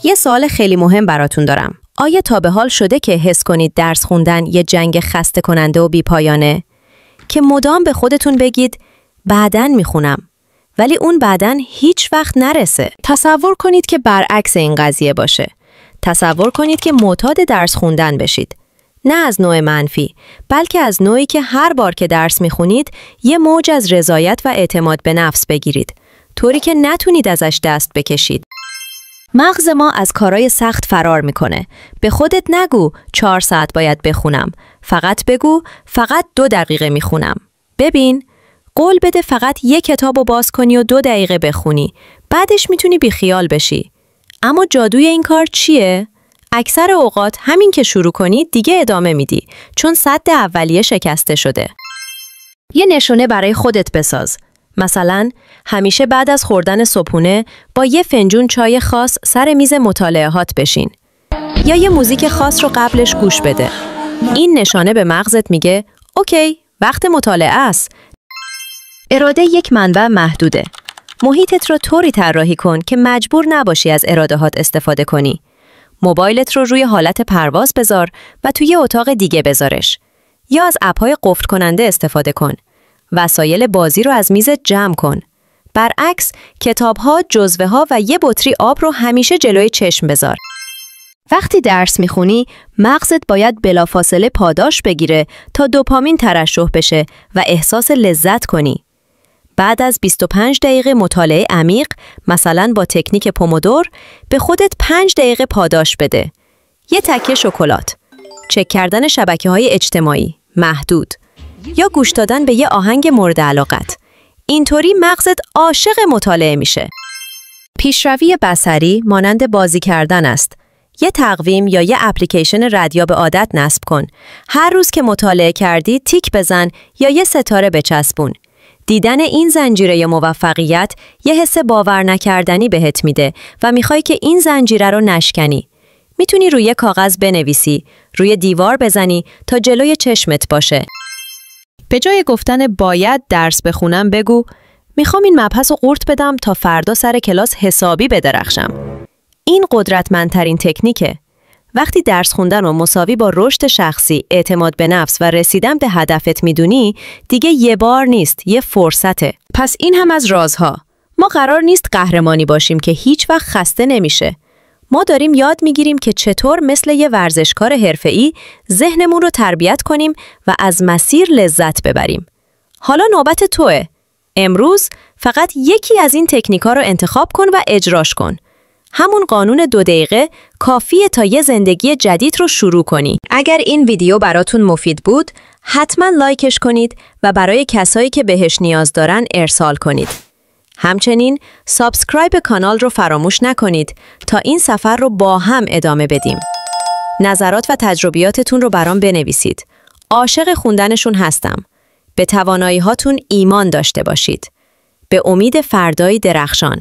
یه سوال خیلی مهم براتون دارم. آیا تا به حال شده که حس کنید درس خوندن یه جنگ خسته کننده و بی‌پایانه؟ که مدام به خودتون بگید بعداً میخونم، ولی اون بعداً هیچ وقت نرسه. تصور کنید که برعکس این قضیه باشه. تصور کنید که معتاد درس خوندن بشید. نه از نوع منفی، بلکه از نوعی که هر بار که درس میخونید یه موج از رضایت و اعتماد به نفس بگیرید، طوری که نتونید ازش دست بکشید. مغز ما از کارهای سخت فرار میکنه. به خودت نگو 4 ساعت باید بخونم. فقط بگو فقط 2 دقیقه میخونم. ببین، قول بده فقط 1 کتابو باز کنی و 2 دقیقه بخونی. بعدش میتونی بیخیال بشی. اما جادوی این کار چیه؟ اکثر اوقات همین که شروع کنی دیگه ادامه میدی، چون سد اولیه شکسته شده. یه نشونه برای خودت بساز. مثلا همیشه بعد از خوردن صبحونه با یه فنجون چای خاص سر میز مطالعهات بشین. یا یه موزیک خاص رو قبلش گوش بده. این نشانه به مغزت میگه اوکی، وقت مطالعه است. اراده یک منبع محدوده. محیطت رو طوری طراحی کن که مجبور نباشی از ارادهات استفاده کنی. موبایلت رو روی حالت پرواز بذار و توی اتاق دیگه بذارش. یا از اپ‌های قفل کننده استفاده کن. وسایل بازی رو از میزت جمع کن. برعکس، کتاب‌ها، جزوه‌ها و یه بطری آب رو همیشه جلوی چشم بذار. وقتی درس میخونی، مغزت باید بلافاصله پاداش بگیره تا دوپامین ترشح بشه و احساس لذت کنی. بعد از 25 دقیقه مطالعه عمیق، مثلا با تکنیک پومودور، به خودت 5 دقیقه پاداش بده. یه تکه شکلات، چک کردن شبکه‌های اجتماعی محدود، یا گوش دادن به یه آهنگ مورد علاقت. اینطوری مغزت عاشق مطالعه میشه. پیشروی بصری مانند بازی کردن است. یه تقویم یا یه اپلیکیشن ردیاب عادت نصب کن. هر روز که مطالعه کردی تیک بزن یا یه ستاره بچسبون. دیدن این زنجیره موفقیت یه حس باور نکردنی بهت میده و میخوای که این زنجیره رو نشکنی. میتونی روی کاغذ بنویسی، روی دیوار بزنی تا جلوی چشمت باشه. به جای گفتن باید درس بخونم بگو میخوام این مبحث رو قورت بدم تا فردا سر کلاس حسابی بدرخشم. این قدرتمندترین تکنیکه. وقتی درس خوندن رو مساوی با رشد شخصی، اعتماد به نفس و رسیدن به هدفت میدونی، دیگه یه بار نیست، یه فرصته. پس این هم از رازها. ما قرار نیست قهرمانی باشیم که هیچ وقت خسته نمیشه. ما داریم یاد میگیریم که چطور مثل یه ورزشکار حرفه‌ای ذهنمون رو تربیت کنیم و از مسیر لذت ببریم. حالا نوبت توئه. امروز فقط یکی از این تکنیک‌ها رو انتخاب کن و اجراش کن. همون قانون 2 دقیقه کافیه تا یه زندگی جدید رو شروع کنی. اگر این ویدیو براتون مفید بود، حتما لایکش کنید و برای کسایی که بهش نیاز دارن ارسال کنید. همچنین سابسکرایب کانال رو فراموش نکنید تا این سفر رو با هم ادامه بدیم. نظرات و تجربیاتتون رو برام بنویسید. عاشق خوندنشون هستم. به توانایی هاتون ایمان داشته باشید. به امید فردایی درخشان.